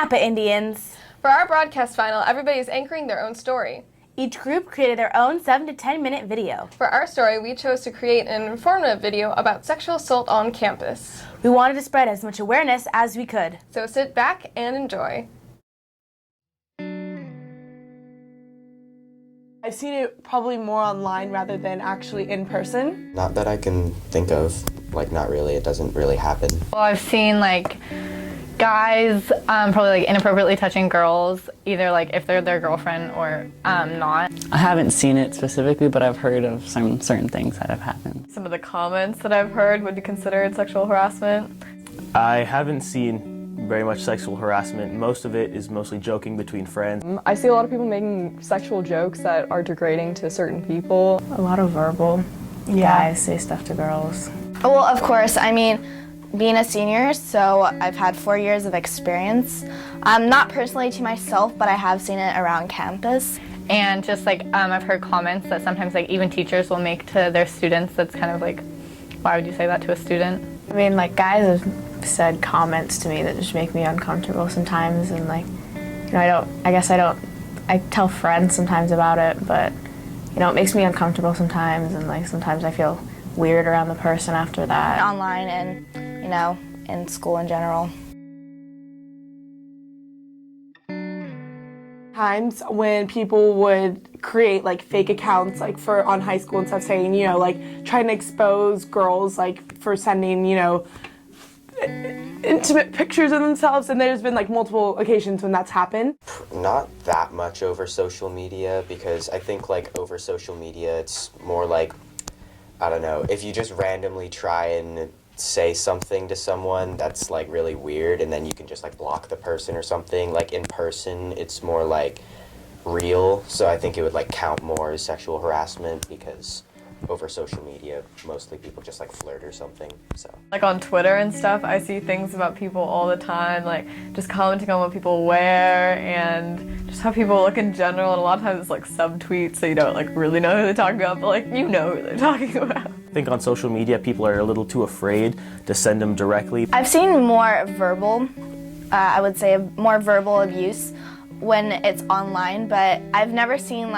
Napa Indians. For our broadcast final, everybody is anchoring their own story. Each group created their own 7 to 10 minute video. For our story, we chose to create an informative video about sexual assault on campus. We wanted to spread as much awareness as we could. So sit back and enjoy. I've seen it probably more online rather than actually in person. Not that I can think of, not really, it doesn't really happen. Well, I've seen guys probably inappropriately touching girls, either if they're their girlfriend or not. I haven't seen it specifically, but I've heard of some certain things that have happened. Some of the comments that I've heard would be considered sexual harassment. I haven't seen very much sexual harassment. Most of it is mostly joking between friends. I see a lot of people making sexual jokes that are degrading to certain people. A lot of verbal. Guys say stuff to girls. Well, of course, being a senior, so I've had 4 years of experience. Not personally to myself, but I have seen it around campus. And just I've heard comments that sometimes even teachers will make to their students that's kind of why would you say that to a student? Guys have said comments to me that just make me uncomfortable sometimes, and I tell friends sometimes about it, but it makes me uncomfortable sometimes, and sometimes I feel weird around the person after that. Online and, in school in general. Times when people would create fake accounts for on high school and stuff, saying trying to expose girls for sending intimate pictures of themselves, and there's been multiple occasions when that's happened. Not that much over social media, because I think over social media it's more I don't know, if you just randomly try and say something to someone that's really weird, and then you can just block the person or something. In person it's more real, so I think it would count more as sexual harassment, because over social media mostly people just flirt or something. So on Twitter and stuff, I see things about people all the time, just commenting on what people wear and just how people look in general, and a lot of times it's subtweets, so you don't really know who they're talking about, but you know who they're talking about. I think on social media people are a little too afraid to send them directly. I've seen more verbal, I would say more verbal abuse when it's online, but I've never seen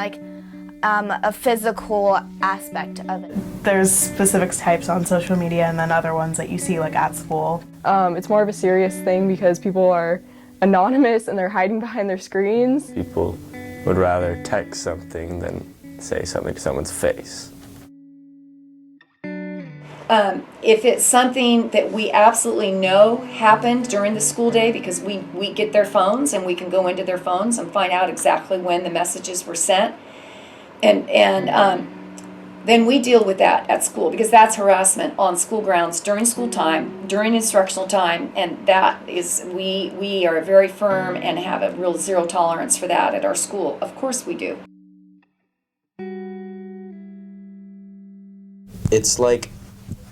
a physical aspect of it. There's specific types on social media, and then other ones that you see at school. It's more of a serious thing because people are anonymous and they're hiding behind their screens. People would rather text something than say something to someone's face. If it's something that we absolutely know happened during the school day, because we get their phones and we can go into their phones and find out exactly when the messages were sent, and then we deal with that at school, because that's harassment on school grounds during school time, during instructional time, and that is, we are very firm and have a real zero tolerance for that at our school. Of course we do. it's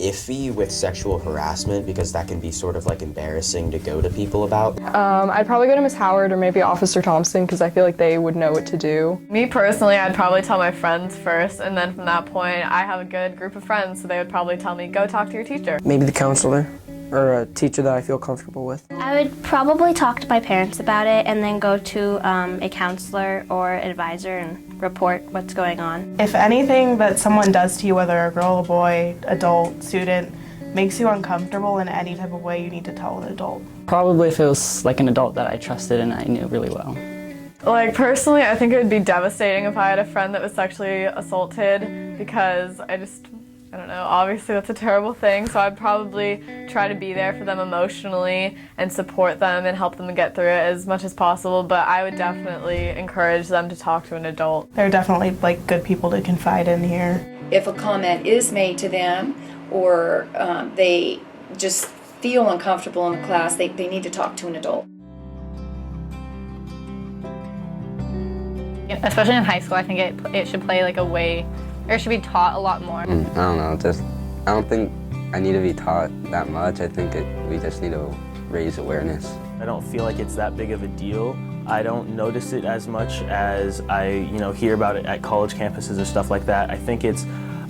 iffy with sexual harassment, because that can be sort of embarrassing to go to people about. I'd probably go to Miss Howard or maybe Officer Thompson, because I feel like they would know what to do. Me personally, I'd probably tell my friends first, and then from that point I have a good group of friends, so they would probably tell me, go talk to your teacher. Maybe the counselor or a teacher that I feel comfortable with. I would probably talk to my parents about it and then go to a counselor or advisor and report what's going on. If anything that someone does to you, whether a girl, a boy, adult, student, makes you uncomfortable in any type of way, you need to tell an adult. Probably if it was an adult that I trusted and I knew really well. Personally, I think it would be devastating if I had a friend that was sexually assaulted, because I don't know, obviously that's a terrible thing, so I'd probably try to be there for them emotionally and support them and help them get through it as much as possible, but I would definitely encourage them to talk to an adult. There are definitely good people to confide in here. If a comment is made to them, or they just feel uncomfortable in the class, they need to talk to an adult. Especially in high school, I think it should play a way, or it should be taught a lot more. I don't know, I don't think I need to be taught that much. I think we just need to raise awareness. I don't feel like it's that big of a deal. I don't notice it as much as I hear about it at college campuses or stuff like that. I think it's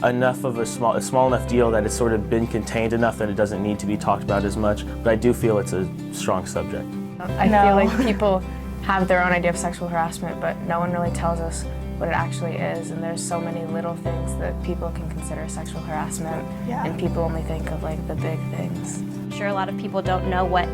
enough of a small enough deal that it's sort of been contained enough that it doesn't need to be talked about as much, but I do feel it's a strong subject. I feel like people have their own idea of sexual harassment, but no one really tells us what it actually is, and there's so many little things that people can consider sexual harassment, and people only think of like the big things. I'm sure a lot of people don't know what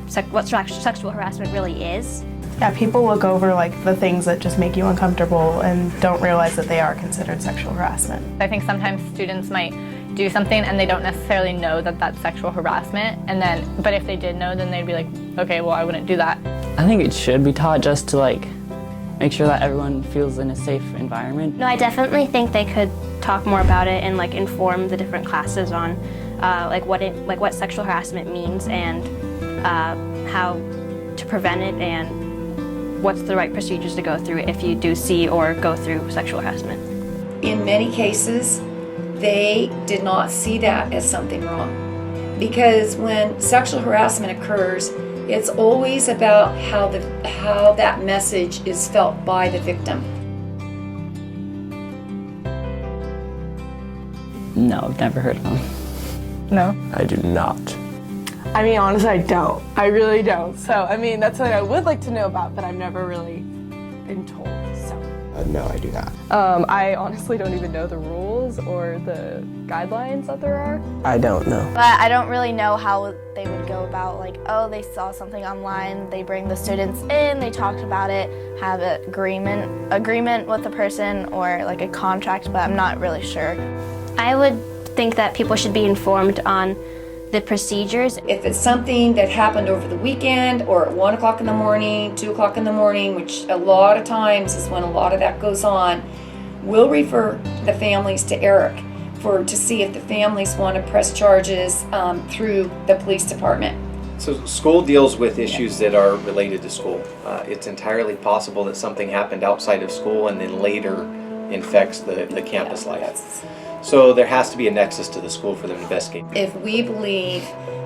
sexual harassment really is. Yeah, people look over like the things that just make you uncomfortable and don't realize that they are considered sexual harassment. I think sometimes students might do something and they don't necessarily know that that's sexual harassment, but if they did know, then they'd be like, okay, well, I wouldn't do that. I think it should be taught just to like make sure that everyone feels in a safe environment. No, I definitely think they could talk more about it and like inform the different classes on what sexual harassment means and how to prevent it and what's the right procedures to go through if you do see or go through sexual harassment. In many cases, they did not see that as something wrong. Because when sexual harassment occurs, it's always about how that message is felt by the victim. No, I've never heard of them. No. I do not. I mean, honestly, I don't. I really don't. So, I mean, that's something I would like to know about, but I've never really been told, so. No, I do not. I honestly don't even know the rules or the guidelines that there are. I don't know. But I don't really know how they would go about, like, oh, they saw something online, they bring the students in, they talked about it, have an agreement with the person or like a contract, but I'm not really sure. I would think that people should be informed on the procedures. If it's something that happened over the weekend or at 1 o'clock in the morning, 2 o'clock in the morning, which a lot of times is when a lot of that goes on, we'll refer the families to Eric to see if the families want to press charges through the police department. So school deals with issues that are related to school. It's entirely possible that something happened outside of school and then later infects the campus life. So there has to be a nexus to the school for them to investigate. If we believe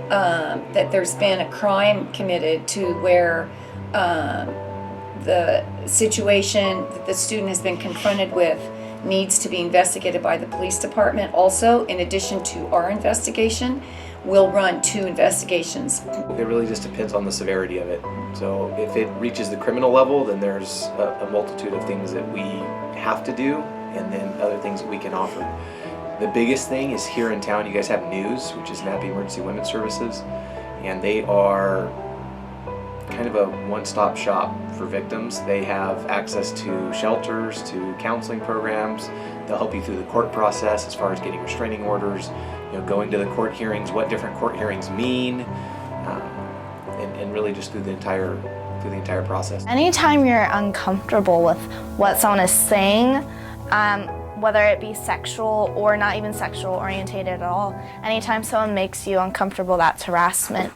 that there's been a crime committed to where the situation that the student has been confronted with needs to be investigated by the police department also, in addition to our investigation, we'll run 2 investigations. It really just depends on the severity of it. So if it reaches the criminal level, then there's a multitude of things that we have to do and then other things that we can offer. The biggest thing is here in town, you guys have NEWS, which is Napa Emergency Women's Services, and they are kind of a one-stop shop for victims. They have access to shelters, to counseling programs. They'll help you through the court process as far as getting restraining orders, going to the court hearings, what different court hearings mean, and really just through the entire process. Anytime you're uncomfortable with what someone is saying, whether it be sexual or not even sexual orientated at all, anytime someone makes you uncomfortable, that's harassment.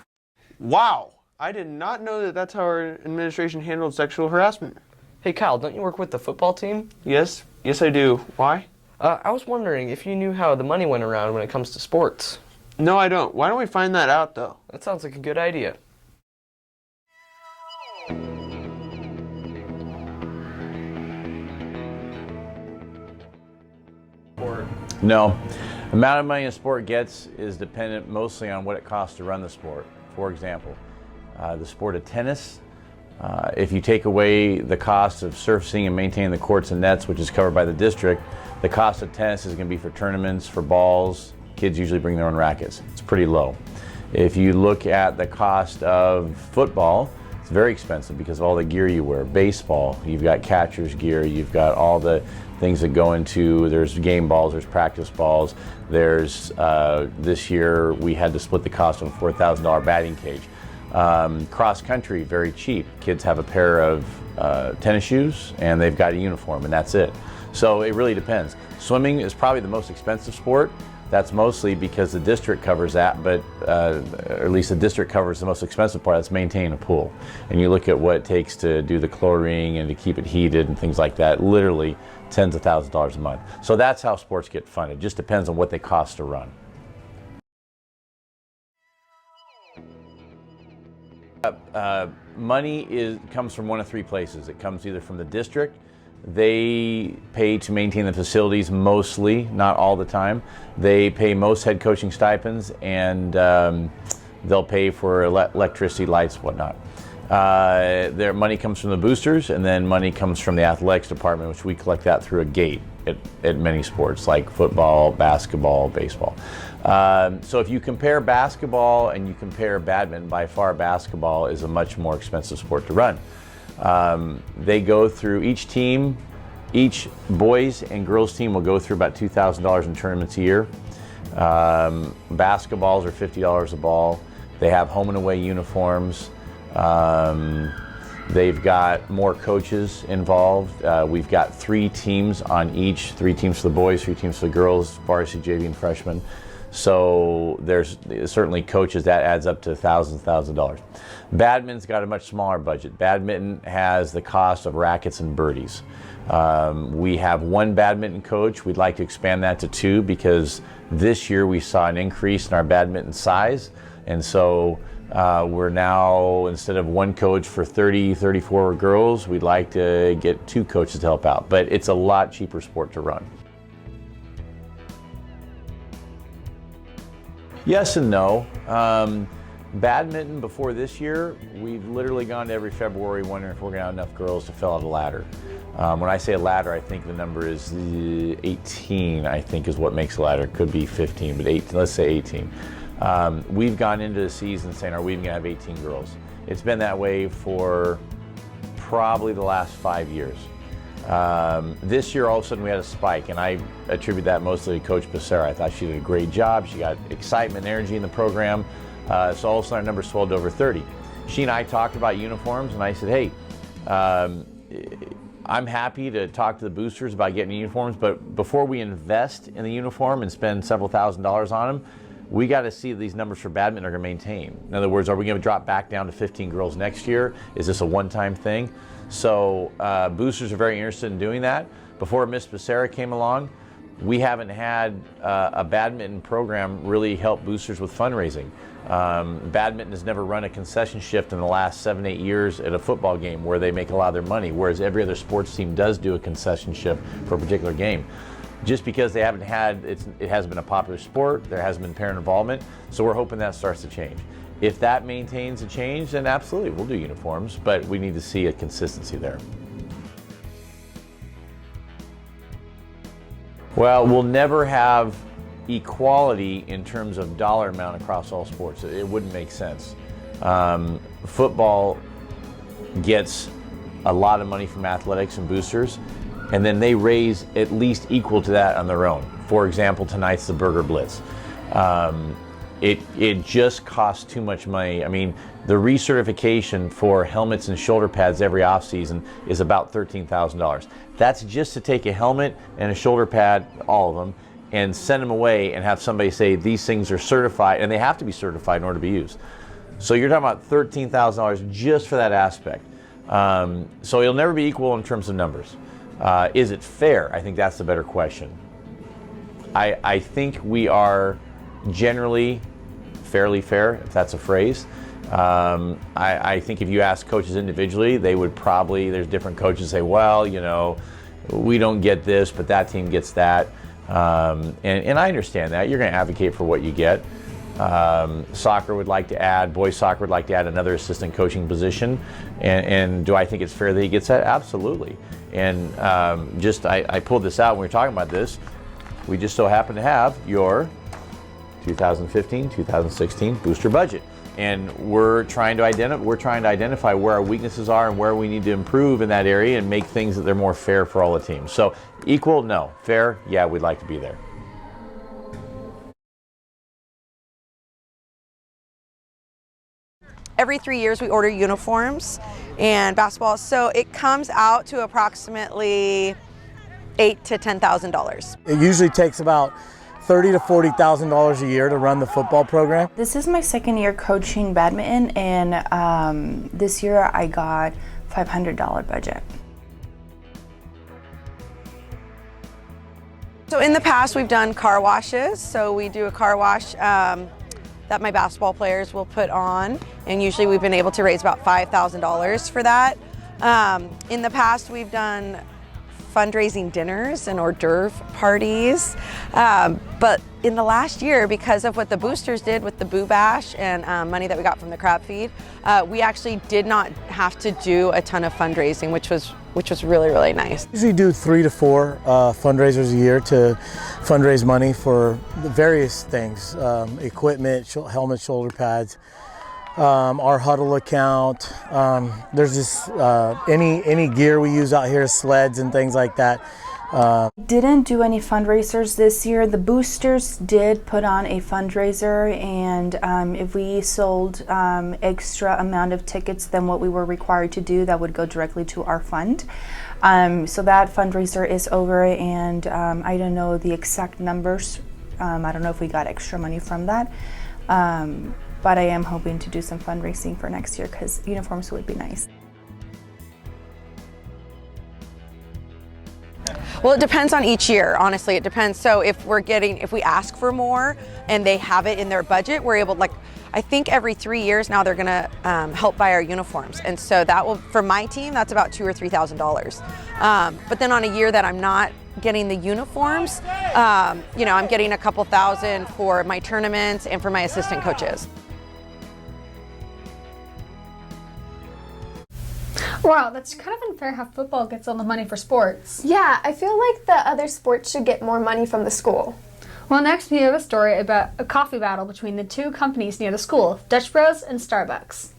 Wow, I did not know that that's how our administration handled sexual harassment. Hey Kyle, don't you work with the football team? Yes I do. Why? I was wondering if you knew how the money went around when it comes to sports. No, I don't. Why don't we find that out though? That sounds like a good idea. No. The amount of money a sport gets is dependent mostly on what it costs to run the sport. For example, the sport of tennis, if you take away the cost of surfacing and maintaining the courts and nets, which is covered by the district, the cost of tennis is going to be for tournaments, for balls. Kids usually bring their own rackets. It's pretty low. If you look at the cost of football, it's very expensive because of all the gear you wear. Baseball, you've got catcher's gear, you've got all the things that go into, there's game balls, there's practice balls, there's, this year we had to split the cost of a $4,000 batting cage. Cross country, very cheap. Kids have a pair of tennis shoes and they've got a uniform and that's it. So it really depends. Swimming is probably the most expensive sport. That's mostly because the district covers that, but or at least the district covers the most expensive part, that's maintaining a pool. And you look at what it takes to do the chlorine and to keep it heated and things like that, literally tens of thousands of dollars a month. So that's how sports get funded. It just depends on what they cost to run. Money comes from one of 3 places. It comes either from the district. They pay to maintain the facilities mostly, not all the time. They pay most head coaching stipends and they'll pay for electricity, lights, whatnot. Their money comes from the boosters, and then money comes from the athletics department, which we collect that through a gate at many sports like football, basketball, baseball. So if you compare basketball and you compare badminton, by far basketball is a much more expensive sport to run. They go through each boys and girls team will go through about $2,000 in tournaments a year. Basketballs are $50 a ball. They have home and away uniforms. They've got more coaches involved. We've got 3 teams on each, 3 teams for the boys, 3 teams for the girls, varsity, JV, and freshmen. So there's certainly coaches, that adds up to thousands of dollars. Badminton's got a much smaller budget. Badminton has the cost of rackets and birdies. We have 1 badminton coach. We'd like to expand that to 2 because this year we saw an increase in our badminton size. And so we're now, instead of 1 coach for 34 girls, we'd like to get 2 coaches to help out. But it's a lot cheaper sport to run. Yes and no. Badminton before this year, we've literally gone to every February wondering if we're going to have enough girls to fill out a ladder. When I say a ladder, I think the number is 18, I think is what makes a ladder. It could be 15, but 18, let's say 18. We've gone into the season saying, are we even going to have 18 girls? It's been that way for probably the last 5 years. This year, all of a sudden, we had a spike, and I attribute that mostly to Coach Becerra. I thought she did a great job. She got excitement, energy in the program. So all of a sudden, our number swelled to over 30. She and I talked about uniforms, and I said, hey, I'm happy to talk to the boosters about getting uniforms, but before we invest in the uniform and spend several $1,000s on them, we got to see these numbers for badminton are going to maintain. In other words, are we going to drop back down to 15 girls next year? Is this a one-time thing? So boosters are very interested in doing that. Before Miss Becerra came along, we haven't had a badminton program really help boosters with fundraising. Badminton has never run a concession shift in the last 7-8 years at a football game where they make a lot of their money, whereas every other sports team does do a concession shift for a particular game. Just because they haven't had, it hasn't been a popular sport, there hasn't been parent involvement, so we're hoping that starts to change. If that maintains a change, then absolutely, we'll do uniforms, but we need to see a consistency there. Well, we'll never have equality in terms of dollar amount across all sports. It wouldn't make sense. Football gets a lot of money from athletics and boosters, and then they raise at least equal to that on their own. For example, tonight's the Burger Blitz. It just costs too much money. I mean, the recertification for helmets and shoulder pads every offseason is about $13,000. That's just to take a helmet and a shoulder pad, all of them, and send them away and have somebody say these things are certified, and they have to be certified in order to be used. So you're talking about $13,000 just for that aspect. So it'll never be equal in terms of numbers. Is it fair? I think that's the better question. I think we are generally fairly fair, if that's a phrase. I think if you ask coaches individually, they would probably, there's different coaches say, well, you know, we don't get this, but that team gets that. And I understand that. You're going to advocate for what you get. Soccer would like to add, boys soccer would like to add another assistant coaching position. And do I think it's fair that he gets that? Absolutely. And I pulled this out when we were talking about this. We just so happen to have your 2015-2016 booster budget. And we're trying to identify where our weaknesses are and where we need to improve in that area and make things that they're more fair for all the teams. So equal, no. Fair, yeah, we'd like to be there. Every 3 years we order uniforms and basketball, so it comes out to approximately $8,000 to $10,000. It usually takes about $30,000 to $40,000 a year to run the football program. This is my second year coaching badminton, and this year I got $500 budget. So in the past we've done car washes, so we do a car wash that my basketball players will put on, and usually we've been able to raise about $5,000 for that. In the past we've done fundraising dinners and hors d'oeuvre parties, but in the last year, because of what the boosters did with the Boo Bash and money that we got from the crab feed, we actually did not have to do a ton of fundraising, which was really, really nice. We usually do 3 to 4 fundraisers a year to fundraise money for the various things, equipment, helmets, shoulder pads, our huddle account. There's just any gear we use out here, sleds and things like that. Didn't do any fundraisers this year. The boosters did put on a fundraiser, and if we sold extra amount of tickets than what we were required to do, that would go directly to our fund. So that fundraiser is over, and I don't know the exact numbers. I don't know if we got extra money from that, but I am hoping to do some fundraising for next year because uniforms would be nice. Well, it depends on each year, honestly, it depends. So if we ask for more and they have it in their budget, we're able, like, I think every 3 years now they're gonna help buy our uniforms. And so that will, for my team, that's about $2,000 or $3,000. But then on a year that I'm not getting the uniforms, you know, I'm getting a couple thousand for my tournaments and for my assistant coaches. Wow, that's kind of unfair how football gets all the money for sports. Yeah, I feel like the other sports should get more money from the school. Well, next we have a story about a coffee battle between the two companies near the school, Dutch Bros and Starbucks.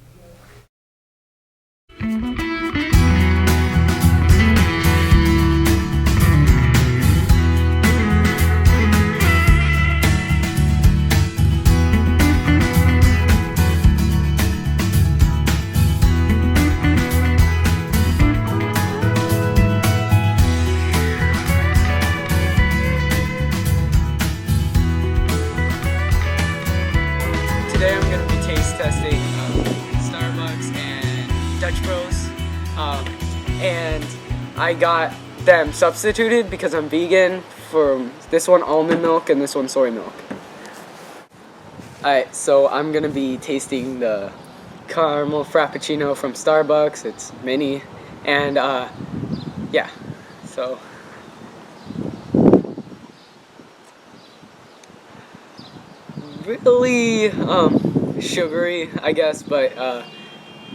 Today I'm going to be taste testing Starbucks and Dutch Bros. And I got them substituted because I'm vegan for this one almond milk and this one soy milk. Alright, so I'm going to be tasting the caramel frappuccino from Starbucks. It's mini. And yeah, so really sugary, I guess, but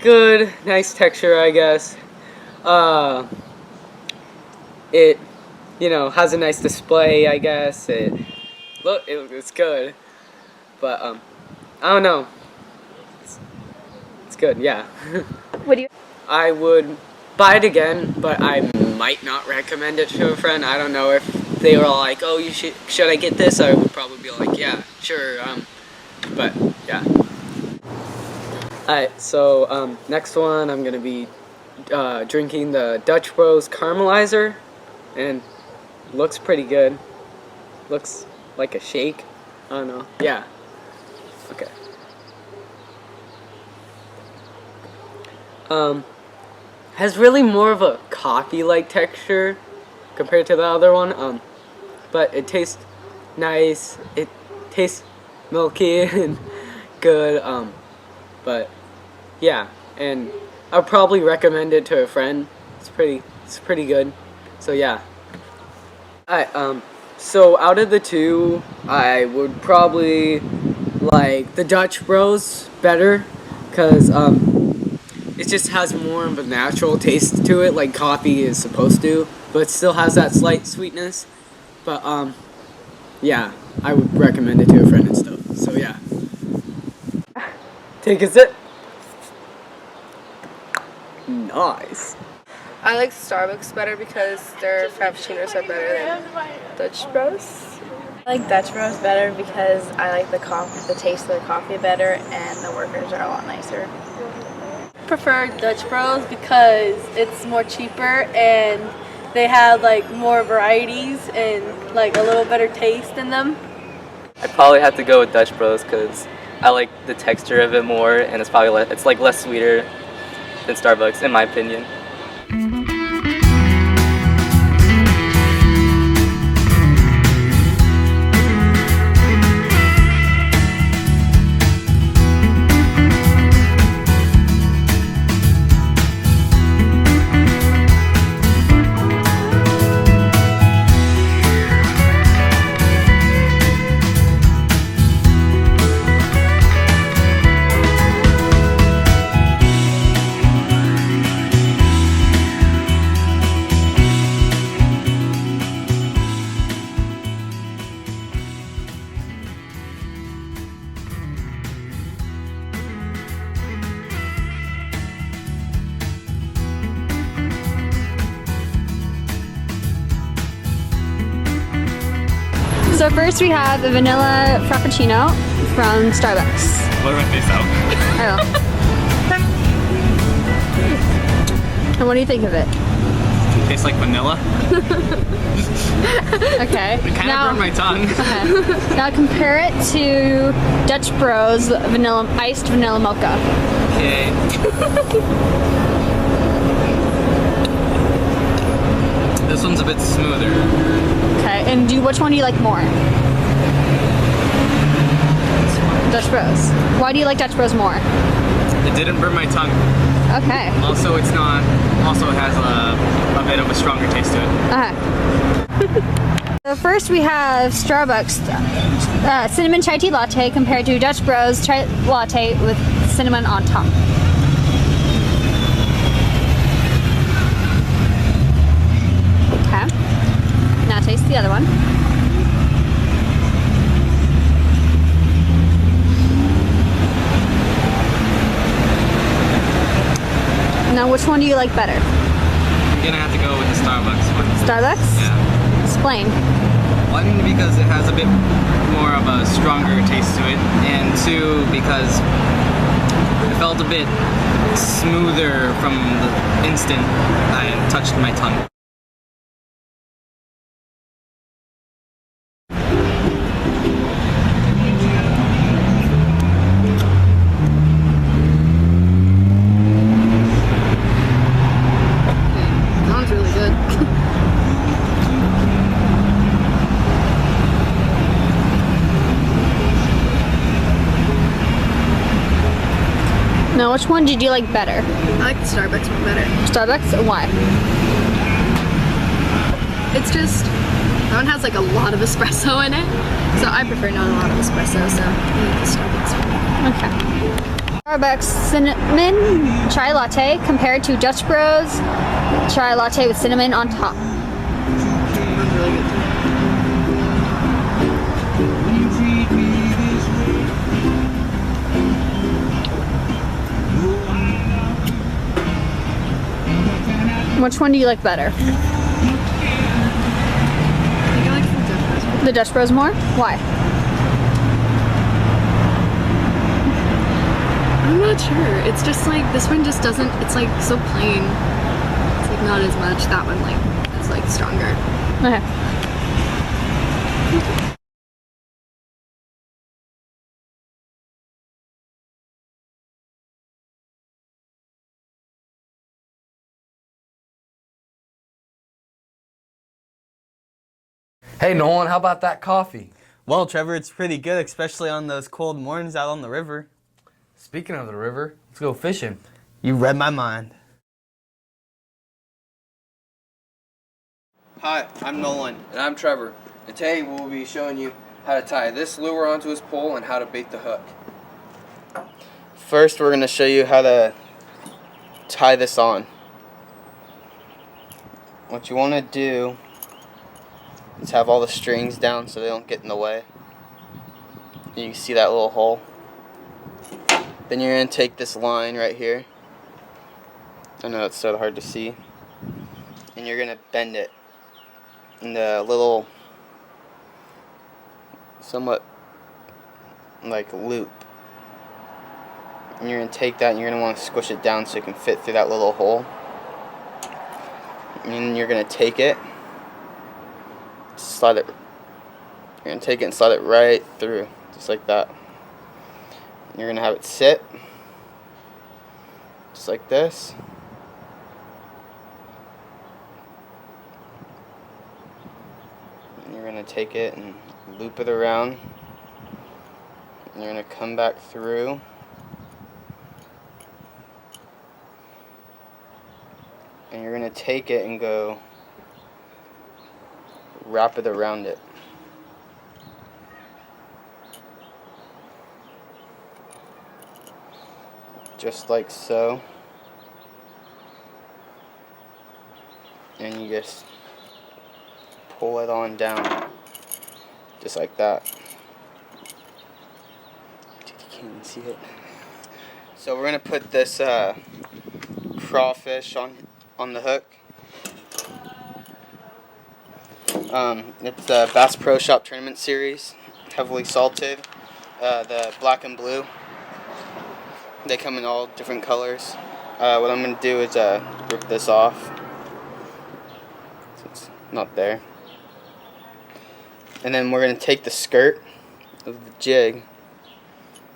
good, nice texture, I guess. It, you know, has a nice display, I guess. It's good, but I don't know. It's good, yeah. I would buy it again, but I might not recommend it to a friend. I don't know if they were all like, oh, should I get this? I would probably be like, yeah, sure, but yeah. Alright, so next one I'm gonna be drinking the Dutch Bros Caramelizer, and looks pretty good. Looks like a shake. I don't know. Yeah. Okay. Has really more of a coffee-like texture compared to the other one. But it tastes nice. It tastes milky and good. But yeah, and I'll probably recommend it to a friend. It's pretty good. So yeah. Alright, so out of the two, I would probably like the Dutch Bros better, cause it just has more of a natural taste to it, like coffee is supposed to, but it still has that slight sweetness. But yeah, I would recommend it to a friend and stuff. So yeah. Take a sip. Nice. I like Starbucks better because their frappuccinos are better than Dutch Bros. I like Dutch Bros better because I like the taste of their coffee better, and the workers are a lot nicer. Prefer Dutch Bros because it's more cheaper and they have like more varieties and like a little better taste in them. I'd probably have to go with Dutch Bros because I like the texture of it more, and it's probably it's like less sweeter than Starbucks in my opinion. So first we have a vanilla frappuccino from Starbucks. Blur my face out. I will. And what do you think of it? It tastes like vanilla. Okay. It kind of burned my tongue. Okay. Now compare it to Dutch Bros iced vanilla mocha. Okay. This one's a bit smoother. Okay, and which one do you like more? Dutch Bros. Why do you like Dutch Bros more? It didn't burn my tongue. Okay. Also, it has a bit of a stronger taste to it. Okay. So first we have Starbucks cinnamon chai tea latte compared to Dutch Bros chai latte with cinnamon on top. Okay. Now taste the other one. Now which one do you like better? I'm gonna have to go with the Starbucks one. Starbucks? Yeah. Explain. One, because it has a bit more of a stronger taste to it, and two, because it felt a bit smoother from the instant I touched my tongue. That one's really good. Now, which one did you like better? I like the Starbucks one better. Starbucks? Why? It's just, that one has like a lot of espresso in it. So I prefer not a lot of espresso, so I like the Starbucks one. Okay. Starbucks cinnamon chai latte compared to Dutch Bros chai latte with cinnamon on top. That's really good too. Which one do you like better? I think I like the Dutch Bros more. The Dutch Bros more? Why? I'm not sure. It's just like, this one just doesn't, it's like so plain. It's like not as much. That one like is like stronger. Okay. Hey Nolan, how about that coffee? Well, Trevor, it's pretty good, especially on those cold mornings out on the river. Speaking of the river, let's go fishing. You read my mind. Hi, I'm Nolan. And I'm Trevor. And today we'll be showing you how to tie this lure onto his pole and how to bait the hook. First, we're going to show you how to tie this on. What you want to do is have all the strings down so they don't get in the way. You can see that little hole. Then you're going to take this line right here. I know it's so hard to see. And you're going to bend it in the little, somewhat like loop. And you're going to take that and you're going to want to squish it down so it can fit through that little hole. And then you're going to take it, slide it, you're going to take it and slide it right through, just like that. And you're going to have it sit, just like this. And you're going to take it and loop it around. And you're going to come back through. And you're going to take it and go wrap it around it. Just like so. And you just pull it on down. Just like that. You can't even see it. So we're going to put this crawfish on the hook. It's the Bass Pro Shop Tournament Series, heavily salted. The black and blue. They come in all different colors. What I'm going to do is rip this off. So it's not there. And then we're going to take the skirt of the jig,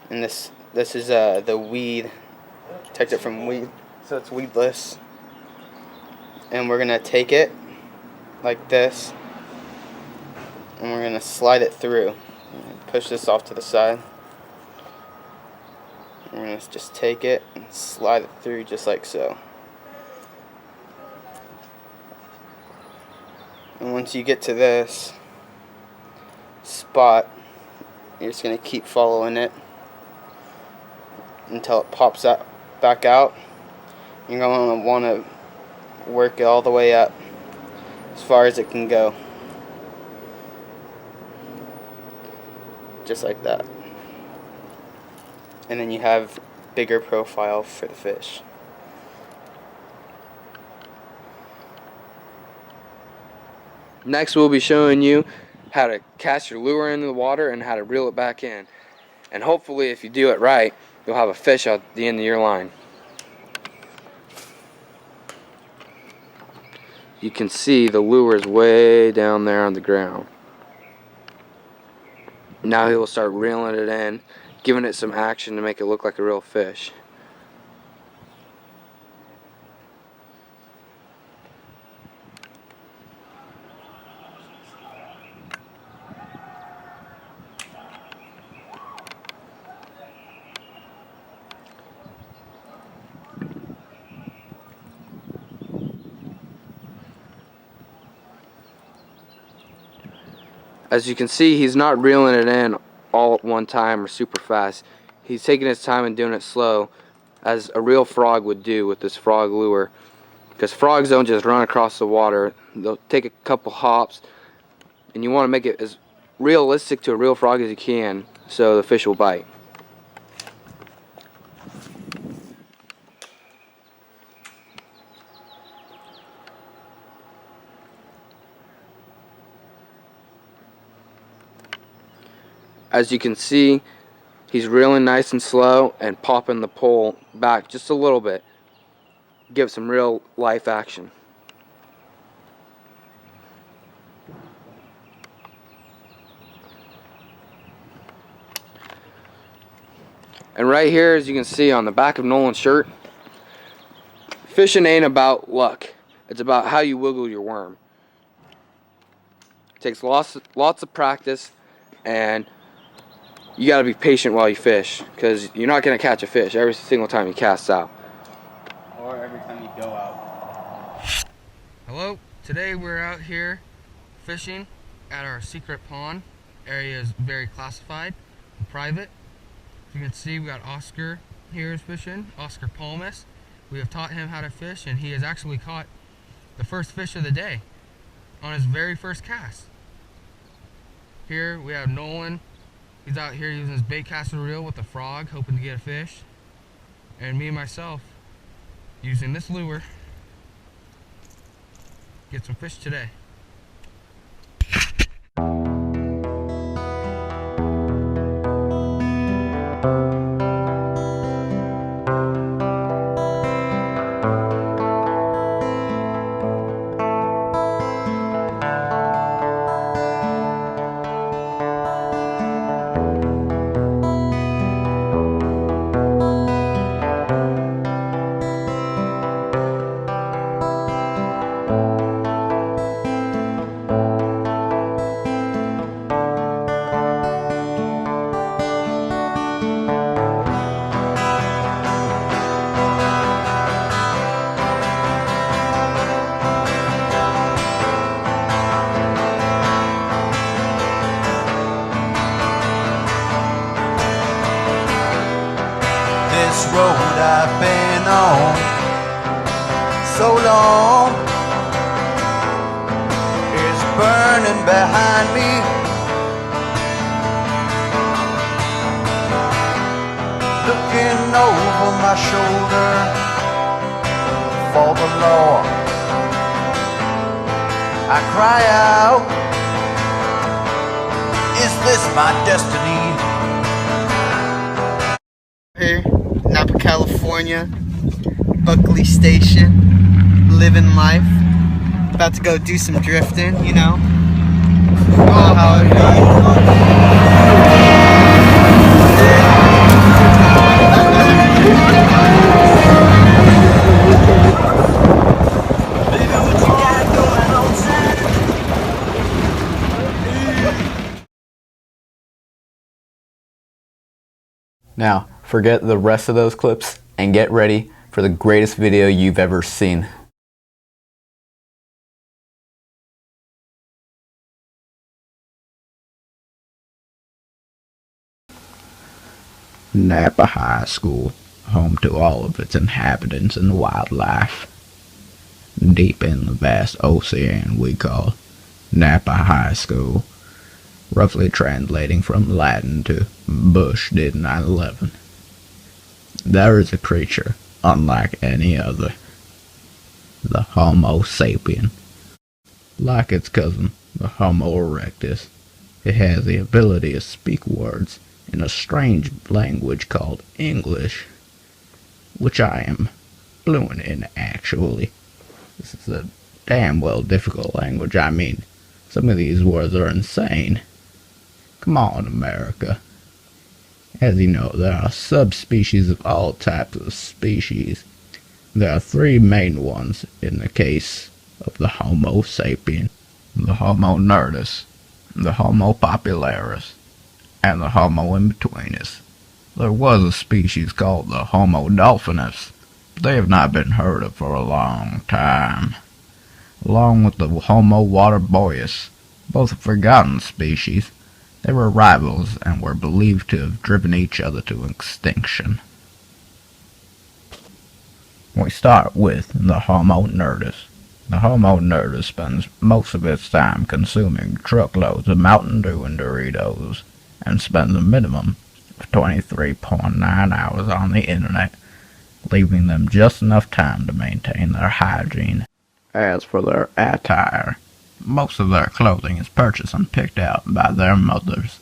and this is the weed. Protect it from weed, so it's weedless. And we're going to take it like this, and we're going to slide it through. Push this off to the side. We're going to just take it and slide it through just like so. And once you get to this spot, you're just going to keep following it until it pops up, back out. You're going to want to work it all the way up as far as it can go. Just like that. And then you have bigger profile for the fish. Next we'll be showing you how to cast your lure into the water and how to reel it back in. And hopefully if you do it right, you'll have a fish at the end of your line. You can see the lure is way down there on the ground. Now he will start reeling it in, giving it some action to make it look like a real fish. As you can see, he's not reeling it in all at one time or super fast. He's taking his time and doing it slow, as a real frog would do with this frog lure. Because frogs don't just run across the water. They'll take a couple hops, and you want to make it as realistic to a real frog as you can so the fish will bite. As you can see, he's reeling nice and slow and popping the pole back just a little bit. Give some real life action. And right here, as you can see on the back of Nolan's shirt, fishing ain't about luck. It's about how you wiggle your worm. It takes lots of practice, and you got to be patient while you fish, because you're not going to catch a fish every single time you cast out. Or every time you go out. Hello, today we're out here fishing at our secret pond. Area is very classified and private. As you can see, we got Oscar here is fishing, Oscar Palmas. We have taught him how to fish, and he has actually caught the first fish of the day on his very first cast. Here we have Nolan. He's out here using his bait caster reel with a frog, hoping to get a fish. And me and myself using this lure, get some fish today. This road I've been on so long is burning behind me. Looking over my shoulder for the Lord, I cry out, Is this my destiny? Here, Napa, California, Buckley Station, living life. About to go do some drifting, you know. You know how it goes. Now, forget the rest of those clips and get ready for the greatest video you've ever seen. Napa High School, home to all of its inhabitants and wildlife. Deep in the vast ocean we call Napa High School, roughly translating from Latin to Bush did 9/11. There is a creature unlike any other, the Homo sapien. Like its cousin, the Homo erectus, it has the ability to speak words in a strange language called English, which I am fluent in actually. This is a damn well difficult language. I mean, some of these words are insane. Come on, America. As you know, there are subspecies of all types of species. There are three main ones in the case of the Homo sapien: the Homo nerdus, the Homo popularis, and the Homo in-betweenus. There was a species called the Homo dolphinus. They have not been heard of for a long time. Along with the Homo waterboyus, both a forgotten species, they were rivals and were believed to have driven each other to extinction. We start with the Homo nerdus. The Homo nerdus spends most of its time consuming truckloads of Mountain Dew and Doritos, and spends a minimum of 23.9 hours on the internet, leaving them just enough time to maintain their hygiene. As for their attire, most of their clothing is purchased and picked out by their mothers.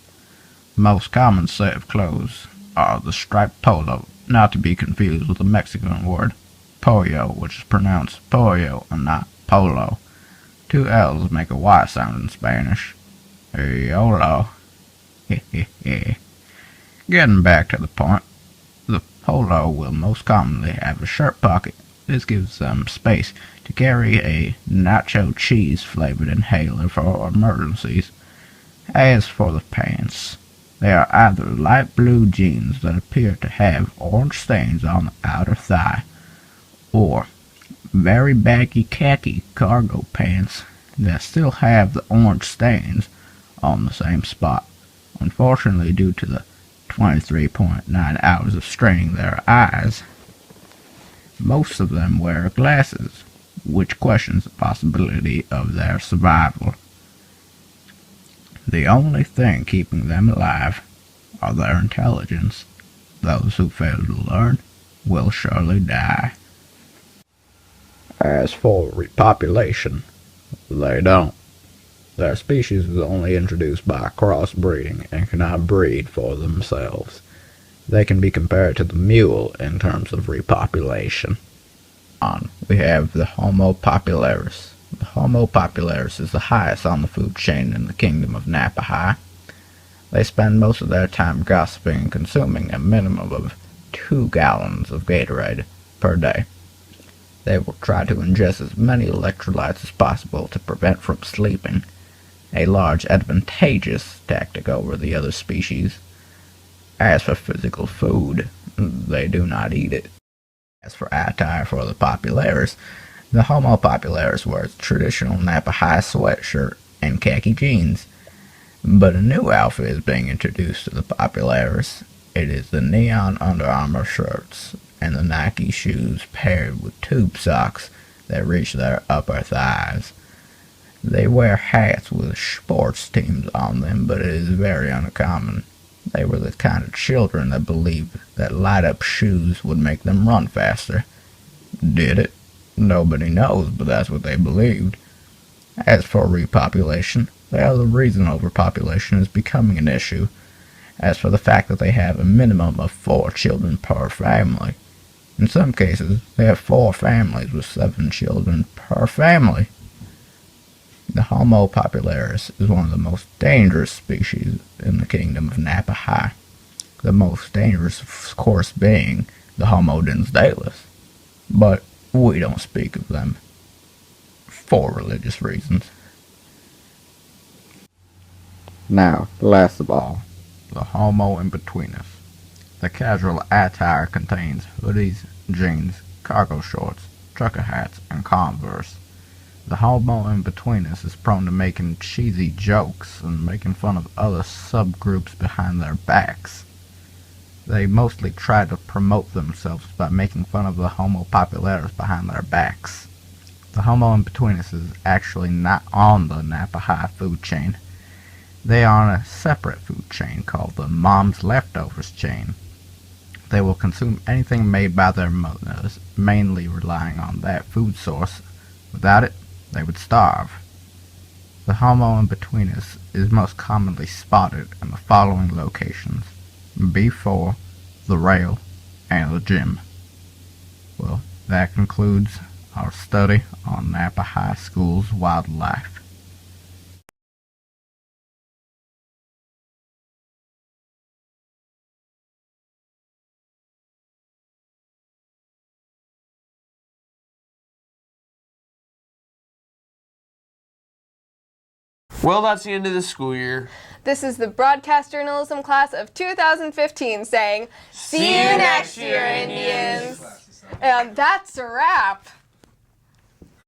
The most common set of clothes are the striped polo, not to be confused with the Mexican word pollo, which is pronounced pollo and not polo. Two L's make a Y sound in Spanish. YOLO. Getting back to the point, the polo will most commonly have a shirt pocket. This gives them space to carry a nacho cheese flavored inhaler for emergencies. As for the pants, they are either light blue jeans that appear to have orange stains on the outer thigh, or very baggy khaki cargo pants that still have the orange stains on the same spot. Unfortunately, due to the 23.9 hours of straining their eyes, most of them wear glasses, which questions the possibility of their survival. The only thing keeping them alive are their intelligence. Those who fail to learn will surely die. As for repopulation, they don't. Their species is only introduced by crossbreeding and cannot breed for themselves. They can be compared to the mule in terms of repopulation. We have the Homo popularis. The Homo popularis is the highest on the food chain in the kingdom of Napa High. They spend most of their time gossiping and consuming a minimum of 2 gallons of Gatorade per day. They will try to ingest as many electrolytes as possible to prevent from sleeping, a large advantageous tactic over the other species. As for physical food, they do not eat it. As for attire for the popularis, the Homo popularis wears a traditional Napa High sweatshirt and khaki jeans. But a new outfit is being introduced to the popularis. It is the neon Under Armour shirts and the Nike shoes paired with tube socks that reach their upper thighs. They wear hats with sports teams on them, but it is very uncommon. They were the kind of children that believed that light-up shoes would make them run faster. Did it? Nobody knows, but that's what they believed. As for repopulation, they are the reason overpopulation is becoming an issue. As for the fact that they have a minimum of 4 children per family. In some cases, they have 4 families with 7 children per family. The Homo popularis is one of the most dangerous species in the kingdom of Napa High. The most dangerous, of course, being the Homo densdalis. But we don't speak of them for religious reasons. Now, last of all, the Homo in between us. The casual attire contains hoodies, jeans, cargo shorts, trucker hats, and Converse. The Homo in between us is prone to making cheesy jokes and making fun of other subgroups behind their backs. They mostly try to promote themselves by making fun of the Homo popularis behind their backs. The Homo in between us is actually not on the Napa High food chain. They are on a separate food chain called the Mom's Leftovers chain. They will consume anything made by their mothers, mainly relying on that food source. Without it, they would starve. The Homo in between us is most commonly spotted in the following locations: B4, the rail, and the gym. Well, that concludes our study on Napa High School's wildlife. Well, that's the end of the school year. This is the broadcast journalism class of 2015 saying, "See you next year, Indians." And that's a wrap.